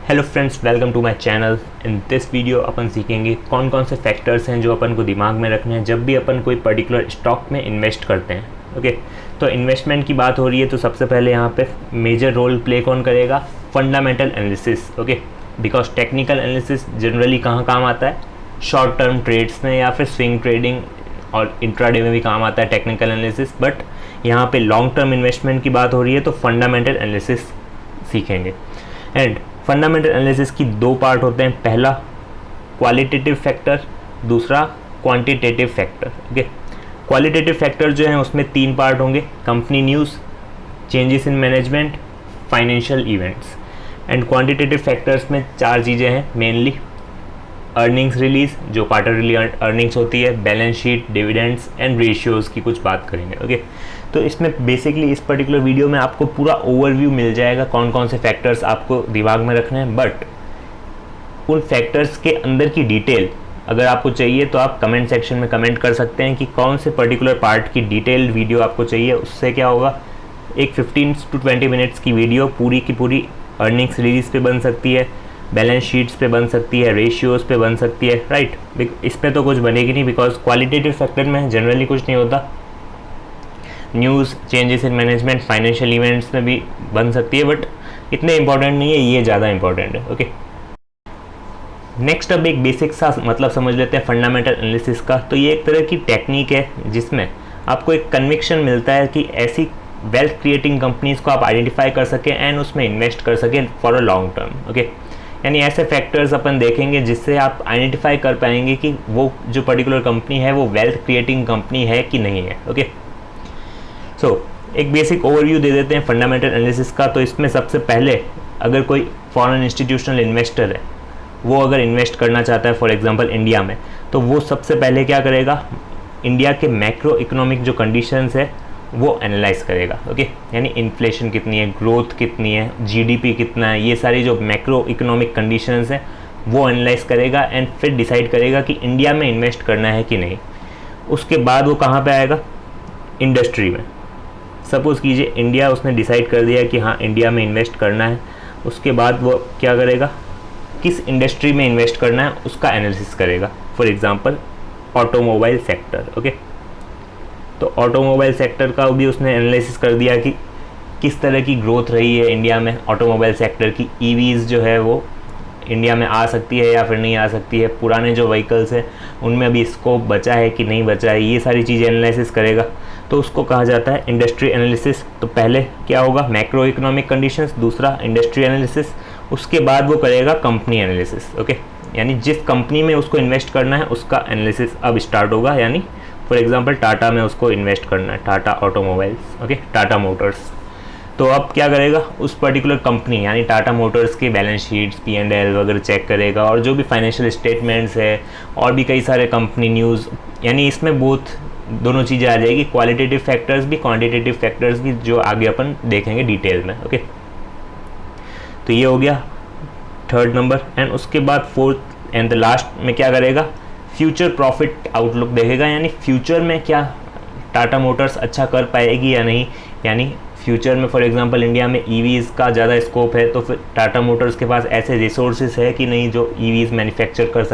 Hello friends, welcome to my channel. In this video अपन सीखेंगे कौन कौन से फैक्टर्स हैं जो अपन को दिमाग में रखने हैं जब भी अपन कोई पर्टिकुलर स्टॉक में इन्वेस्ट करते हैं। ओके, तो इन्वेस्टमेंट की बात हो रही है तो सबसे पहले यहाँ पे मेजर रोल प्ले कौन करेगा? Fundamental analysis. Okay, because technical analysis generally कहाँ काम आता है? शॉर्ट टर्म ट्रेड्स में या फिर स्विंग ट्रेडिंग और इंट्राडे में भी काम आता है टेक्निकल एनालिसिस। बट यहाँ पे लॉन्ग टर्म इन्वेस्टमेंट की बात हो रही है तो फंडामेंटल एनालिसिस सीखेंगे। एंड फंडामेंटल एनालिसिस की दो पार्ट होते हैं, पहला क्वालिटेटिव फैक्टर, दूसरा quantitative factor. Okay, qualitative factor जो है उसमें तीन पार्ट होंगे, company news, changes in management, financial events. And quantitative factors में चार चीज़ें हैं मेनली, अर्निंग्स रिलीज जो क्वार्टरली अर्निंग्स होती है, balance sheet, dividends and ratios की कुछ बात करेंगे। ओके, तो इसमें बेसिकली इस पर्टिकुलर वीडियो में आपको पूरा ओवरव्यू मिल जाएगा कौन कौन से फैक्टर्स आपको दिमाग में रखने हैं। बट उन फैक्टर्स के अंदर की डिटेल अगर आपको चाहिए तो आप कमेंट सेक्शन में कमेंट कर सकते हैं कि कौन से पर्टिकुलर पार्ट की डिटेल्ड वीडियो आपको चाहिए। उससे क्या होगा, एक 15 to 20 मिनट्स की वीडियो पूरी की पूरी अर्निंग्स रिलीज पे बन सकती है, बैलेंस शीट्स पे बन सकती है, रेशियोज़ पे बन सकती है, राइट। इस पर तो कुछ बनेगी नहीं बिकॉज क्वालिटेटिव फैक्टर में जनरली कुछ नहीं होता। News, changes in management, financial events में भी बन सकती है बट इतने इंपॉर्टेंट नहीं है, ये ज़्यादा इंपॉर्टेंट है। ओके, नेक्स्ट अब एक बेसिक सा मतलब समझ लेते हैं फंडामेंटल एनालिसिस का। तो ये एक तरह की टेक्निक है जिसमें आपको एक कन्विक्शन मिलता है कि ऐसी वेल्थ क्रिएटिंग कंपनीज को आप आइडेंटिफाई कर सकें एंड उसमें इन्वेस्ट कर सकें for a long term. Okay, यानी ऐसे फैक्टर्स अपन देखेंगे जिससे आप आइडेंटिफाई कर पाएंगे कि वो जो पर्टिकुलर कंपनी है वो वेल्थ क्रिएटिंग कंपनी है कि नहीं है। ओके, सो एक बेसिक ओवरव्यू दे देते हैं फंडामेंटल एनालिसिस का। तो इसमें सबसे पहले अगर कोई फॉरेन इंस्टीट्यूशनल इन्वेस्टर है, वो अगर इन्वेस्ट करना चाहता है फॉर एग्जांपल इंडिया में, तो वो सबसे पहले क्या करेगा, इंडिया के मैक्रो इकोनॉमिक जो कंडीशंस है वो एनालाइज करेगा। ओके, यानी इन्फ्लेशन कितनी है, ग्रोथ कितनी है, जीडीपी कितना है, ये सारी जो मैक्रो इकोनॉमिक कंडीशंस हैं वो एनालाइज करेगा एंड फिर डिसाइड करेगा कि इंडिया में इन्वेस्ट करना है कि नहीं। उसके बाद वो कहाँ पे आएगा, इंडस्ट्री में। सपोज़ कीजिए इंडिया उसने डिसाइड कर दिया कि हाँ इंडिया में इन्वेस्ट करना है, उसके बाद वो क्या करेगा, किस इंडस्ट्री में इन्वेस्ट करना है उसका एनालिसिस करेगा। For example automobile sector. Okay, तो ऑटोमोबाइल सेक्टर का भी उसने एनालिसिस कर दिया कि किस तरह की ग्रोथ रही है इंडिया में ऑटोमोबाइल सेक्टर की, ईवीज़ जो है वो इंडिया में आ सकती है या फिर नहीं आ सकती है, पुराने जो व्हीकल्स हैं उनमें अभी स्कोप बचा है कि नहीं बचा है, ये सारी चीज़ें एनालिसिस करेगा। तो उसको कहा जाता है इंडस्ट्री एनालिसिस। तो पहले क्या होगा, मैक्रो इकोनॉमिक कंडीशंस, दूसरा इंडस्ट्री एनालिसिस, उसके बाद वो करेगा कंपनी एनालिसिस। ओके, यानी जिस कंपनी में उसको इन्वेस्ट करना है उसका एनालिसिस अब स्टार्ट होगा। यानी फॉर एग्जांपल टाटा में उसको इन्वेस्ट करना है, Tata automobiles, okay, Tata Motors. तो अब क्या करेगा, उस पर्टिकुलर कंपनी यानी टाटा मोटर्स की बैलेंस शीट्स, P&L वगैरह चेक करेगा और जो भी फाइनेंशियल स्टेटमेंट्स है और भी कई सारे कंपनी न्यूज़, यानी इसमें दोनों चीज़ें आ जाएगी, क्वालिटेटिव फैक्टर्स भी, क्वांटिटेटिव फैक्टर्स भी, जो आगे अपन देखेंगे डिटेल में। ओके, तो ये हो गया थर्ड नंबर। एंड उसके बाद फोर्थ एंड द लास्ट में क्या करेगा, फ्यूचर प्रॉफिट आउटलुक देखेगा, यानी फ्यूचर में क्या टाटा मोटर्स अच्छा कर पाएगी या नहीं। यानी फ्यूचर में फॉर एग्जांपल इंडिया में ईवीज़ का ज़्यादा स्कोप है तो फिर टाटा मोटर्स के पास ऐसे रिसोर्सेज है कि नहीं जो ईवीज़ मैन्युफैक्चर कर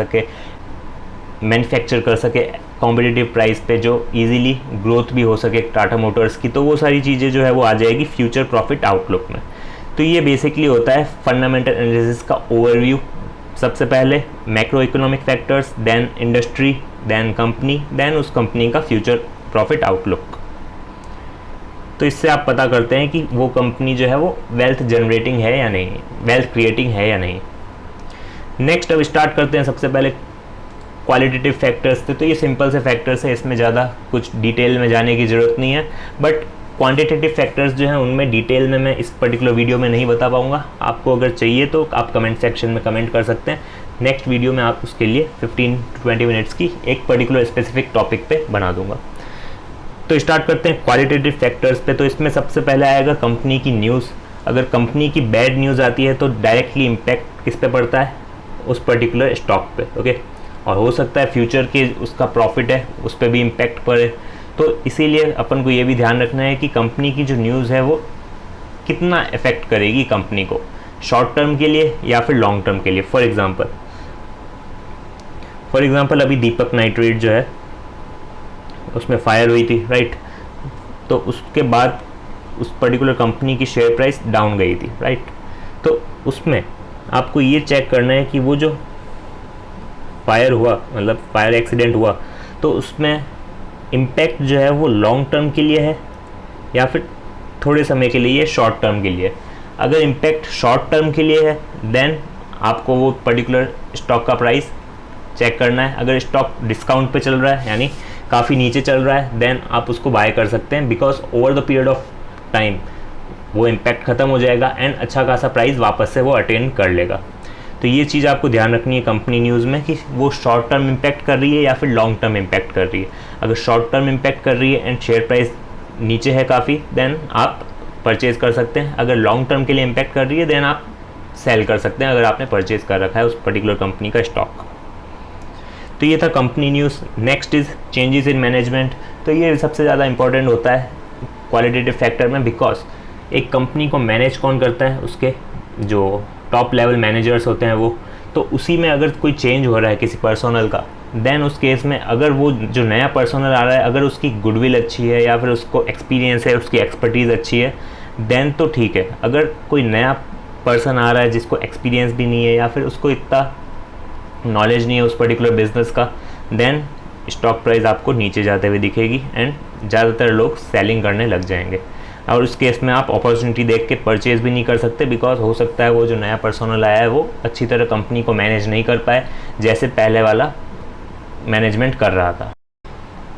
सके कॉम्पिटिटिव प्राइस पे, जो इजीली ग्रोथ भी हो सके टाटा मोटर्स की। तो वो सारी चीज़ें जो है वो आ जाएगी फ्यूचर प्रॉफिट आउटलुक में। तो ये बेसिकली होता है फंडामेंटल एनालिसिस का ओवरव्यू। सबसे पहले macro economic factors, then industry, then company, then उस कंपनी का फ्यूचर प्रॉफिट आउटलुक। तो इससे आप पता करते हैं कि वो कंपनी जो है वो वेल्थ जनरेटिंग है या नहीं, वेल्थ क्रिएटिंग है या नहीं। नेक्स्ट अब स्टार्ट करते हैं सबसे पहले क्वालिटेटिव फैक्टर्स थे। तो ये सिंपल से फैक्टर्स है, इसमें ज़्यादा कुछ डिटेल में जाने की ज़रूरत नहीं है। बट क्वांटिटेटिव फैक्टर्स जो हैं उनमें डिटेल में मैं इस पर्टिकुलर वीडियो में नहीं बता पाऊँगा। आपको अगर चाहिए तो आप कमेंट सेक्शन में कमेंट कर सकते हैं। नेक्स्ट वीडियो में आप उसके लिए 15 to 20 मिनट्स की एक पर्टिकुलर स्पेसिफिक टॉपिक पे बना दूंगा। तो स्टार्ट करते हैं क्वालिटेटिव फैक्टर्स पे। तो इसमें सबसे पहले आएगा कंपनी की न्यूज़। अगर कंपनी की बैड न्यूज़ आती है तो डायरेक्टली इम्पैक्ट किस पे पड़ता है, उस पर्टिकुलर स्टॉक पे। ओके, और हो सकता है फ्यूचर के उसका प्रॉफिट है उस पर भी इम्पैक्ट पड़े। तो इसीलिए अपन को ये भी ध्यान रखना है कि कंपनी की जो न्यूज़ है वो कितना इफेक्ट करेगी कंपनी को। शॉर्ट टर्म के लिए या फिर लॉन्ग टर्म के लिए। फॉर एग्जांपल अभी दीपक नाइट्रेट जो है उसमें फायर हुई थी, राइट। तो उसके बाद उस पर्टिकुलर कंपनी की शेयर प्राइस डाउन गई थी, राइट। तो उसमें आपको ये चेक करना है कि वो जो फायर हुआ, मतलब फायर एक्सीडेंट हुआ, तो उसमें इम्पैक्ट जो है वो लॉन्ग टर्म के लिए है या फिर थोड़े समय के लिए, शॉर्ट टर्म के लिए। अगर इम्पैक्ट शॉर्ट टर्म के लिए है देन आपको वो पर्टिकुलर स्टॉक का प्राइस चेक करना है। अगर स्टॉक डिस्काउंट पे चल रहा है, यानी काफ़ी नीचे चल रहा है, देन आप उसको बाय कर सकते हैं, because over the period of time वो इम्पैक्ट ख़त्म हो जाएगा एंड अच्छा खासा प्राइस वापस से वो अटेन कर लेगा। तो ये चीज़ आपको ध्यान रखनी है कंपनी न्यूज़ में कि वो शॉर्ट टर्म इम्पैक्ट कर रही है या फिर लॉन्ग टर्म इम्पैक्ट कर रही है। अगर शॉर्ट टर्म इम्पैक्ट कर रही है एंड शेयर प्राइस नीचे है काफ़ी, देन आप परचेज़ कर सकते हैं। अगर लॉन्ग टर्म के लिए इम्पैक्ट कर रही है देन आप सेल कर सकते हैं, अगर आपने परचेज़ कर रखा है उस पर्टिकुलर कंपनी का स्टॉक। तो ये था company news. Next is changes in management. तो ये सबसे ज़्यादा इंपॉर्टेंट होता है क्वालिटेटिव फैक्टर में, बिकॉज एक कंपनी को मैनेज कौन करता है, उसके जो टॉप लेवल मैनेजर्स होते हैं वो। तो उसी में अगर कोई चेंज हो रहा है किसी पर्सनल का, देन उस केस में अगर वो जो नया पर्सनल आ रहा है अगर उसकी गुडविल अच्छी है या फिर उसको एक्सपीरियंस है, उसकी एक्सपर्टीज़ अच्छी है, देन तो ठीक है। अगर कोई नया पर्सन आ रहा है जिसको एक्सपीरियंस भी नहीं है या फिर उसको इतना नॉलेज नहीं है उस पर्टिकुलर बिजनेस का, देन स्टॉक प्राइस आपको नीचे जाते हुए दिखेगी एंड ज़्यादातर लोग सेलिंग करने लग जाएंगे। और उस केस में आप अपॉर्चुनिटी देख के परचेज़ भी नहीं कर सकते, बिकॉज हो सकता है वो जो नया पर्सनल आया है वो अच्छी तरह कंपनी को मैनेज नहीं कर पाए जैसे पहले वाला मैनेजमेंट कर रहा था।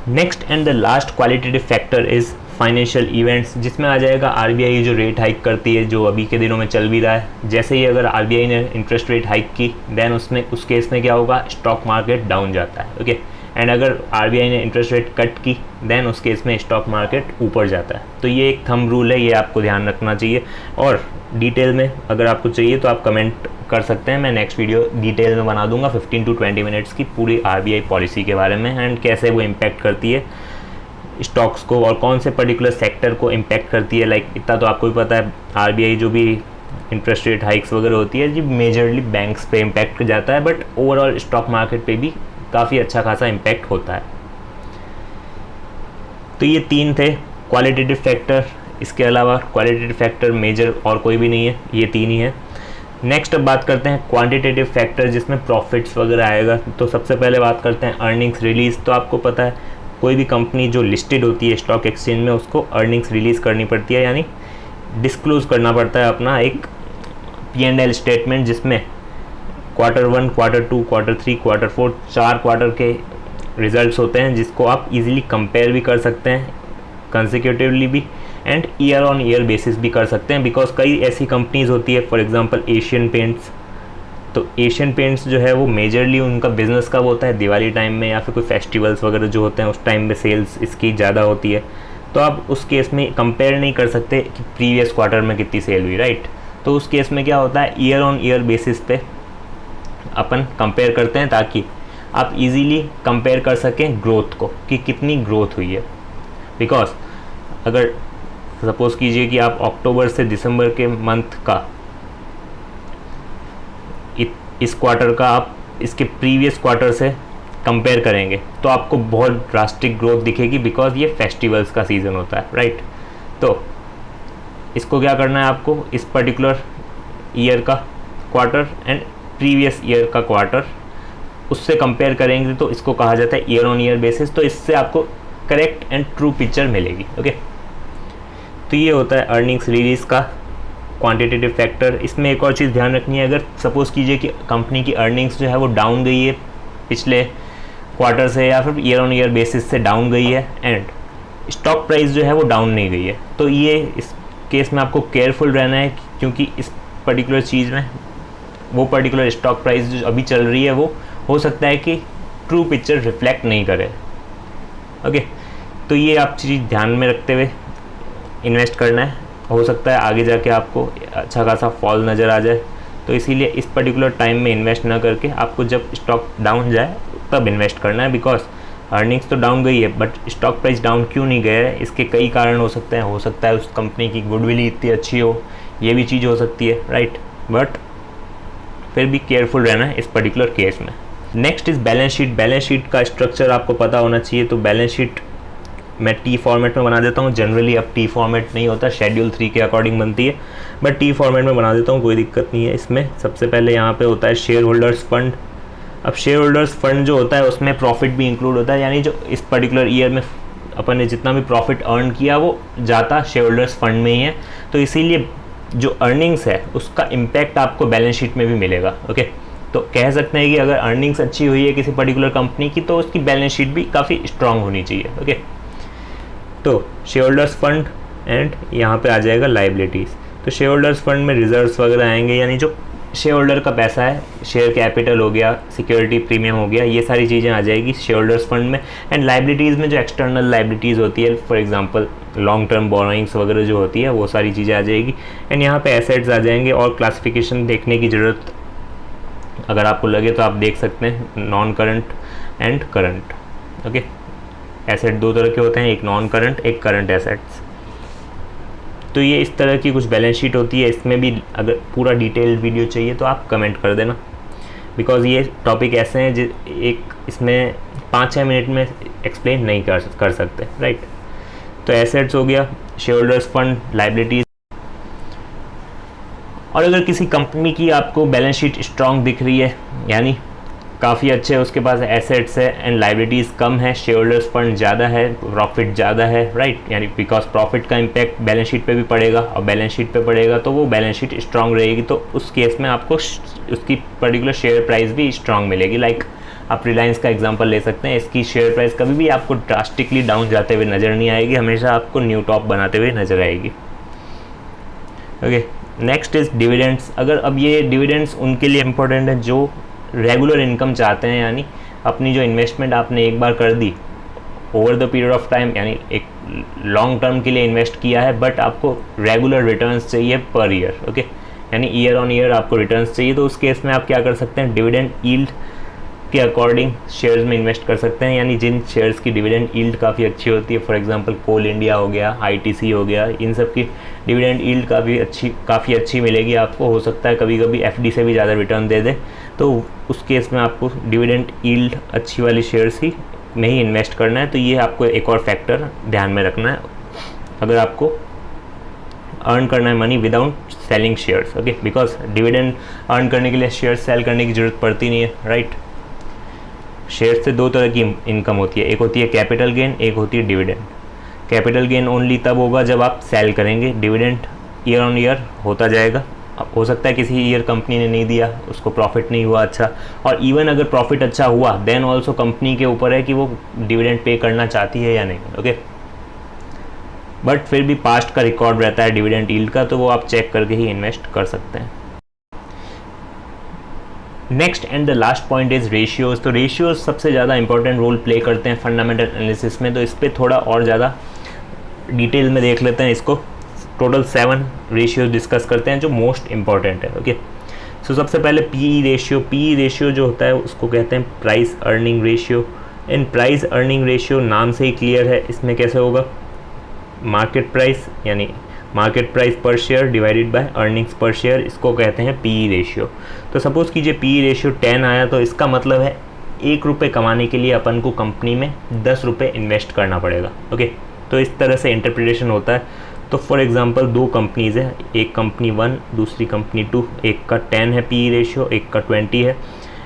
Next and the last qualitative factor is financial events, जिसमें आ जाएगा आरबीआई जो रेट हाइक करती है, जो अभी के दिनों में चल भी रहा है। जैसे ही अगर आरबीआई ने इंटरेस्ट रेट हाइक की, देन उस केस में क्या होगा, स्टॉक मार्केट डाउन जाता है, ओके। एंड अगर आरबीआई ने इंटरेस्ट रेट कट की, देन उस केस में स्टॉक मार्केट ऊपर जाता है। तो ये एक थंब रूल है, ये आपको ध्यान रखना चाहिए। और डिटेल में अगर आपको चाहिए तो आप कमेंट कर सकते हैं, मैं नेक्स्ट वीडियो डिटेल में बना दूंगा 15 to 20 मिनट्स की पूरी आरबीआई पॉलिसी के बारे में एंड कैसे वो इम्पैक्ट करती है स्टॉक्स को और कौन से पर्टिकुलर सेक्टर को इम्पैक्ट करती है। लाइक इतना तो आपको भी पता है, आरबीआई जो भी इंटरेस्ट रेट हाइक्स वगैरह होती है जी मेजरली बैंक्स पे इम्पैक्ट जाता है, बट ओवरऑल स्टॉक मार्केट पे भी काफ़ी अच्छा खासा इम्पैक्ट होता है। तो ये 3 थे क्वालिटेटिव फैक्टर। इसके अलावा क्वालिटेटिव फैक्टर मेजर और कोई भी नहीं है, ये 3 ही है। नेक्स्ट अब बात करते हैं क्वांटिटेटिव फैक्टर, जिसमें प्रॉफिट्स वगैरह आएगा। तो सबसे पहले बात करते हैं अर्निंग्स रिलीज़। तो आपको पता है कोई भी कंपनी जो लिस्टेड होती है स्टॉक एक्सचेंज में, उसको अर्निंग्स रिलीज़ करनी पड़ती है, यानी डिस्क्लोज़ करना पड़ता है अपना एक P&L स्टेटमेंट, जिसमें Q1, Q2, Q3, Q4 4 quarter के रिजल्ट्स होते हैं, जिसको आप इजीली कंपेयर भी कर सकते हैं कंसेक्यूटिवली भी and year on year basis भी कर सकते हैं, बिकॉज कई ऐसी कंपनीज होती है, फॉर एग्जांपल एशियन पेंट्स। तो एशियन पेंट्स जो है वो मेजरली उनका बिज़नेस कब होता है, दिवाली टाइम में या फिर कोई फेस्टिवल्स वगैरह जो होते हैं उस टाइम में सेल्स इसकी ज़्यादा होती है। तो आप उस केस में कंपेयर नहीं कर सकते कि प्रीवियस क्वार्टर में कितनी सेल हुई, राइट। तो उस केस में क्या होता है, ईयर ऑन ईयर बेसिस पे अपन कंपेयर करते हैं, ताकि आप इजीली कंपेयर कर सकें ग्रोथ को कि कितनी ग्रोथ हुई है। बिकॉज अगर सपोज़ कीजिए कि आप अक्टूबर से दिसंबर के मंथ का इस क्वार्टर का आप इसके प्रीवियस क्वार्टर से कंपेयर करेंगे तो आपको बहुत ड्रास्टिक ग्रोथ दिखेगी, बिकॉज ये फेस्टिवल्स का सीज़न होता है, राइट। तो इसको क्या करना है, आपको इस पर्टिकुलर ईयर का क्वार्टर एंड प्रीवियस ईयर का क्वार्टर उससे कंपेयर करेंगे तो इसको कहा जाता है ईयर ऑन ईयर बेसिस। तो इससे आपको करेक्ट एंड ट्रू पिक्चर मिलेगी, ओके। तो ये होता है अर्निंग्स रिलीज़ का क्वांटिटेटिव फैक्टर। इसमें एक और चीज़ ध्यान रखनी है, अगर सपोज़ कीजिए कि कंपनी की अर्निंग्स जो है वो डाउन गई है पिछले क्वार्टर से या फिर ईयर ऑन ईयर बेसिस से डाउन गई है एंड स्टॉक प्राइस जो है वो डाउन नहीं गई है, तो ये इस केस में आपको केयरफुल रहना है, क्योंकि इस पर्टिकुलर चीज़ में वो पर्टिकुलर स्टॉक प्राइस जो अभी चल रही है वो हो सकता है कि ट्रू पिक्चर रिफ्लेक्ट नहीं करे, ओके। तो ये आप चीज़ ध्यान में रखते हुए इन्वेस्ट करना है। हो सकता है आगे जाके आपको अच्छा खासा फॉल नज़र आ जाए, तो इसीलिए इस पर्टिकुलर टाइम में इन्वेस्ट ना करके आपको जब स्टॉक डाउन जाए तब इन्वेस्ट करना है। बिकॉज अर्निंग्स तो डाउन गई है बट स्टॉक प्राइस डाउन क्यों नहीं गया है, इसके कई कारण हो सकते हैं। हो सकता है उस कंपनी की गुडविल इतनी अच्छी हो, ये भी चीज़ हो सकती है, राइट। बट फिर भी केयरफुल रहना है इस पर्टिकुलर केस में। Next is balance sheet. Balance sheet का स्ट्रक्चर आपको पता होना चाहिए। तो बैलेंस शीट मैं टी फॉर्मेट में बना देता हूँ। जनरली अब टी फॉर्मेट नहीं होता, शेड्यूल 3 के अकॉर्डिंग बनती है, बट टी फॉर्मेट में बना देता हूँ, कोई दिक्कत नहीं है इसमें। सबसे पहले यहाँ पे होता है शेयर होल्डर्स फंड। अब शेयर होल्डर्स फंड जो होता है उसमें प्रॉफिट भी इंक्लूड होता है, यानी जो इस पर्टिकुलर ईयर में अपन ने जितना भी प्रॉफिट अर्न किया वो जाता शेयर होल्डर्स फंड में ही है। तो इसीलिए जो अर्निंग्स है उसका इम्पैक्ट आपको बैलेंस शीट में भी मिलेगा। ओके, तो कह सकते हैं कि अगर अर्निंग्स अच्छी हुई है किसी पर्टिकुलर कंपनी की तो उसकी बैलेंस शीट भी काफ़ी स्ट्रांग होनी चाहिए। ओके, तो शेयर होल्डर्स फंड एंड यहाँ पे आ जाएगा लाइबिलिटीज़। तो शेयर होल्डर्स फंड में रिजर्व्स वगैरह आएंगे, यानी जो शेयर होल्डर का पैसा है, शेयर कैपिटल हो गया, सिक्योरिटी प्रीमियम हो गया, ये सारी चीज़ें आ जाएगी शेयर होल्डर्स फंड में। एंड लाइबिलिटीज़ में जो एक्सटर्नल लाइबिलिटीज़ होती है, for example long term borrowings वगैरह जो होती है वो सारी चीज़ें आ जाएगी। एंड यहाँ पे एसेट्स आ जाएंगे, और क्लासिफिकेशन देखने की ज़रूरत अगर आपको लगे तो आप देख सकते हैं, non current and current. Okay, asset दो तरह के होते हैं, एक नॉन करंट, एक करंट एसेट्स। तो ये इस तरह की कुछ बैलेंस शीट होती है। इसमें भी अगर पूरा डिटेल्ड वीडियो चाहिए तो आप कमेंट कर देना, बिकॉज़ ये टॉपिक ऐसे हैं जो एक इसमें 5-6 मिनट में एक्सप्लेन नहीं कर सकते, राइट। तो एसेट्स हो गया, शेयर होल्डर्स फंड, लाइबिलिटीज़। और अगर किसी कंपनी की आपको बैलेंस शीट स्ट्रांग दिख रही है, यानी काफ़ी अच्छे, उसके पास एसेट्स है एंड लाइबिलिटीज़ कम है, शेयर होल्डर्स फंड ज़्यादा है, प्रॉफिट ज़्यादा है, राइट, यानी बिकॉज प्रॉफिट का इम्पैक्ट बैलेंस शीट पे भी पड़ेगा, और बैलेंस शीट पे पड़ेगा तो वो बैलेंस शीट स्ट्रांग रहेगी। तो उस केस में आपको उसकी पर्टिकुलर शेयर प्राइस भी स्ट्रांग मिलेगी। लाइक आप रिलायंस का एग्जांपल ले सकते हैं, इसकी शेयर प्राइस कभी भी आपको ड्रास्टिकली डाउन जाते हुए नज़र नहीं आएगी, हमेशा आपको न्यू टॉप बनाते हुए नज़र आएगी। Okay, next is dividends. अगर अब ये डिविडेंड्स उनके लिए इम्पोर्टेंट है जो रेगुलर इनकम चाहते हैं, यानी अपनी जो इन्वेस्टमेंट आपने एक बार कर दी over the period of time, यानी एक लॉन्ग टर्म के लिए इन्वेस्ट किया है, बट आपको रेगुलर रिटर्न्स चाहिए पर ईयर। ओके, यानी ईयर ऑन ईयर आपको रिटर्न्स चाहिए। तो उस केस में आप क्या कर सकते हैं, डिविडेंड यील्ड के अकॉर्डिंग शेयर्स में इन्वेस्ट कर सकते हैं, यानी जिन शेयर्स की डिविडेंड यील्ड काफ़ी अच्छी होती है, फॉर एग्जांपल कोल इंडिया हो गया, आईटीसी हो गया, इन सब की डिविडेंड यील्ड काफ़ी अच्छी मिलेगी आपको। हो सकता है कभी कभी एफडी से भी ज़्यादा रिटर्न दे दे, तो उस केस में आपको डिविडेंड यील्ड अच्छी वाली शेयर्स ही में ही इन्वेस्ट करना है। तो ये आपको एक और फैक्टर ध्यान में रखना है अगर आपको अर्न करना है money without selling shares. Okay, because dividend earn करने के लिए शेयर्स सेल करने की ज़रूरत पड़ती नहीं है, राइट। शेयर से दो तरह की इनकम होती है, एक होती है कैपिटल गेन, एक होती है डिविडेंड। कैपिटल गेन ओनली तब होगा जब आप सेल करेंगे, डिविडेंड ईयर ऑन ईयर होता जाएगा। हो सकता है किसी ईयर कंपनी ने नहीं दिया, उसको प्रॉफिट नहीं हुआ अच्छा, और इवन अगर प्रॉफिट अच्छा हुआ देन ऑल्सो कंपनी के ऊपर है कि वो डिविडेंड पे करना चाहती है या नहीं। ओके, बट फिर भी पास्ट का रिकॉर्ड रहता है डिविडेंड यील्ड का, तो वो आप चेक करके ही इन्वेस्ट कर सकते हैं। Next and the last point is ratios. तो रेशियोज़ सबसे ज़्यादा इंपॉर्टेंट रोल प्ले करते हैं फंडामेंटल एनालिसिस में, तो इस पर थोड़ा और ज़्यादा डिटेल में देख लेते हैं इसको। टोटल 7 रेशियोज डिस्कस करते हैं जो मोस्ट इंपॉर्टेंट है। ओके, सो सबसे पहले पीई रेशियो। पीई रेशियो जो होता है उसको कहते हैं price earning ratio. In price earning ratio नाम से ही क्लियर है, इसमें कैसे होगा, मार्केट प्राइस यानी मार्केट प्राइस पर शेयर डिवाइडेड बाय अर्निंग्स पर शेयर, इसको कहते हैं पीई रेशियो। तो सपोज़ कीजिए पीई रेशियो 10 आया, तो इसका मतलब है 1 रुपये कमाने के लिए अपन को कंपनी में 10 रुपये इन्वेस्ट करना पड़ेगा। ओके, तो इस तरह से इंटरप्रिटेशन होता है। तो फॉर एग्जांपल 2 कंपनीज़ है, एक कंपनी 1 दूसरी कंपनी 2, एक का 10 है पीई रेशियो, एक का 20 है।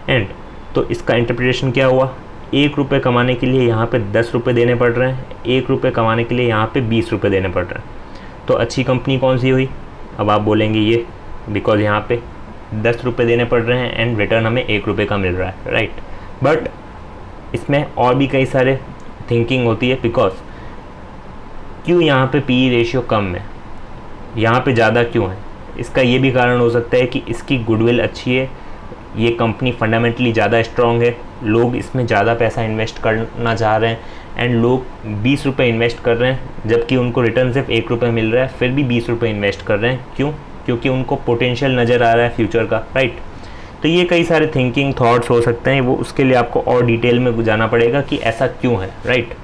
एंड तो इसका इंटरप्रिटेशन क्या हुआ, 1 रुपये कमाने के लिए यहाँ पे 10 रुपये देने पड़ रहे हैं, 1 रुपये कमाने के लिए यहाँ पे 20 रुपये देने पड़ रहे हैं। तो अच्छी कंपनी कौन सी हुई, अब आप बोलेंगे ये, बिकॉज यहाँ पे 10 रुपये देने पड़ रहे हैं एंड रिटर्न हमें 1 रुपये का मिल रहा है, राइट। बट इसमें और भी कई सारे थिंकिंग होती है, बिकॉज क्यों यहाँ पे पीई रेशियो कम है, यहाँ पे ज़्यादा क्यों है, इसका ये भी कारण हो सकता है कि इसकी गुडविल अच्छी है, ये कंपनी फंडामेंटली ज़्यादा स्ट्रॉन्ग है, लोग इसमें ज़्यादा पैसा इन्वेस्ट करना चाह रहे हैं, एंड लोग 20 रुपये इन्वेस्ट कर रहे हैं जबकि उनको रिटर्न सिर्फ 1 रुपये मिल रहा है, फिर भी 20 रुपये इन्वेस्ट कर रहे हैं। क्यों, क्योंकि उनको पोटेंशियल नज़र आ रहा है फ्यूचर का, राइट। तो ये कई सारे थिंकिंग थॉट्स हो सकते हैं, वो उसके लिए आपको और डिटेल में जाना पड़ेगा कि ऐसा क्यों है, राइट।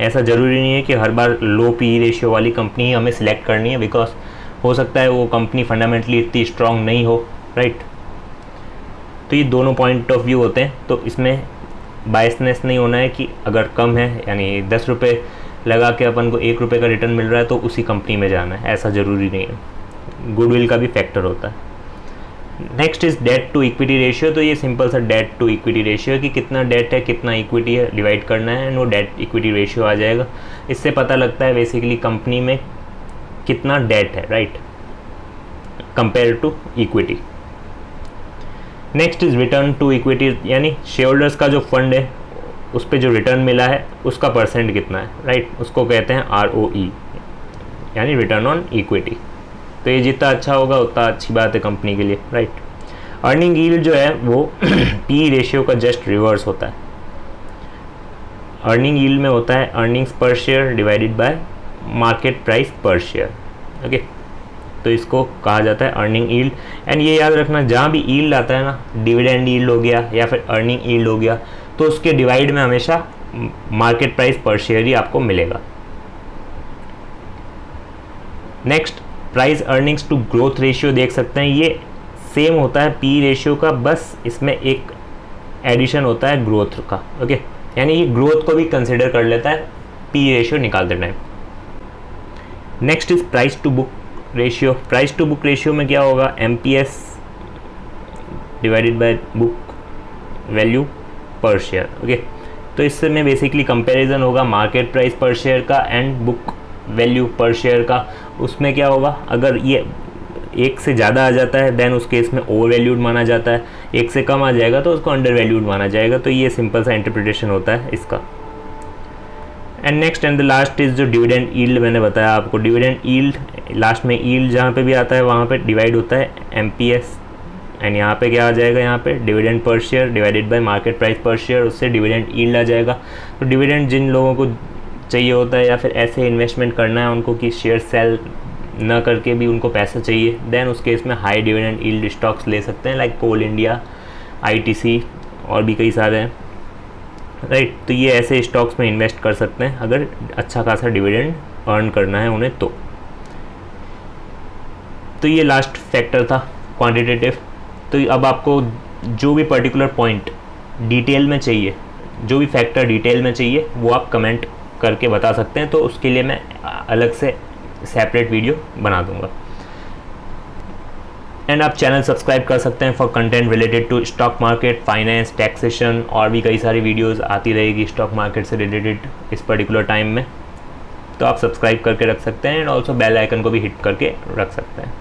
ऐसा ज़रूरी नहीं है कि हर बार लो पीई रेशियो वाली कंपनी ही हमें सिलेक्ट करनी है, बिकॉज हो सकता है वो कंपनी फंडामेंटली इतनी स्ट्रांग नहीं हो, राइट। तो ये दोनों पॉइंट ऑफ व्यू होते हैं। तो इसमें बायसनेस नहीं होना है कि अगर कम है यानी 10 रुपये लगा के अपन को 1 रुपये का रिटर्न मिल रहा है तो उसी कंपनी में जाना है, ऐसा ज़रूरी नहीं है। गुडविल का भी फैक्टर होता है। Next is debt to equity ratio. तो ये सिंपल सा डेट टू इक्विटी रेशियो है कि कितना डेट है कितना इक्विटी है, डिवाइड करना है, नो डेट इक्विटी रेशियो आ जाएगा। इससे पता लगता है बेसिकली कंपनी में कितना डेट है, right, compare to equity. Next is return to equity, यानी शेयर होल्डर्स का जो फंड है उस पर जो रिटर्न मिला है उसका परसेंट कितना है, राइट, उसको कहते हैं ROE यानी रिटर्न ऑन इक्विटी। तो ये जितना अच्छा होगा उतना अच्छी बात है कंपनी के लिए, राइट। अर्निंग यील्ड जो है वो PE रेशियो का जस्ट रिवर्स होता है। अर्निंग यील्ड में होता है अर्निंग्स पर share divided by market price पर शेयर, ओके। तो इसको कहा जाता है अर्निंग यील्ड। एंड ये याद रखना, जहाँ भी यील्ड आता है ना, डिविडेंड यील्ड हो गया या फिर अर्निंग यील्ड हो गया, तो उसके डिवाइड में हमेशा मार्केट प्राइस पर शेयर ही आपको मिलेगा। Next price earnings to growth ratio देख सकते हैं, ये सेम होता है PE रेशियो का, बस इसमें एक एडिशन होता है ग्रोथ का, ओके। यानी ये ग्रोथ को भी कंसिडर कर लेता है PE रेशियो निकालते time. Next is price to book ratio. Price to book ratio में क्या होगा, MPS divided by book value per share, okay. तो इससे में बेसिकली कंपैरिजन होगा मार्केट प्राइस पर शेयर का and book value per share का। उसमें क्या होगा, अगर ये 1 से ज़्यादा आ जाता है देन उस केस में ओवर वैल्यूड माना जाता है, 1 से कम आ जाएगा तो उसको अंडर वैल्यूड माना जाएगा। तो ये सिंपल सा इंटरप्रिटेशन होता है इसका। And next and the last is जो डिविडेंड यील्ड, मैंने बताया आपको डिविडेंड यील्ड, लास्ट में यील्ड जहाँ पे भी आता है वहाँ पे डिवाइड होता है MPS, एंड यहाँ पे क्या आ जाएगा, यहाँ पे dividend per share divided by market price पर शेयर, उससे डिविडेंड यील्ड आ जाएगा। तो डिविडेंड जिन लोगों को चाहिए होता है या फिर ऐसे इन्वेस्टमेंट करना है उनको कि शेयर सेल ना करके भी उनको पैसा चाहिए, देन उस केस में हाई डिविडेंड यील्ड स्टॉक्स ले सकते हैं, लाइक कोल इंडिया, ITC और भी कई सारे हैं, राइट। तो ये ऐसे स्टॉक्स में इन्वेस्ट कर सकते हैं अगर अच्छा खासा डिविडेंड अर्न करना है उन्हें तो ये लास्ट फैक्टर था क्वांटिटेटिव। तो अब आपको जो भी पर्टिकुलर पॉइंट डिटेल में चाहिए, जो भी फैक्टर डिटेल में चाहिए वो आप कमेंट करके बता सकते हैं, तो उसके लिए मैं अलग से सेपरेट वीडियो बना दूंगा। एंड आप चैनल सब्सक्राइब कर सकते हैं for content related to stock market, finance, taxation और भी कई सारी वीडियोस आती रहेगी स्टॉक मार्केट से रिलेटेड इस पर्टिकुलर टाइम में। तो आप सब्सक्राइब करके रख सकते हैं एंड ऑल्सो बेल आइकन को भी हिट करके रख सकते हैं।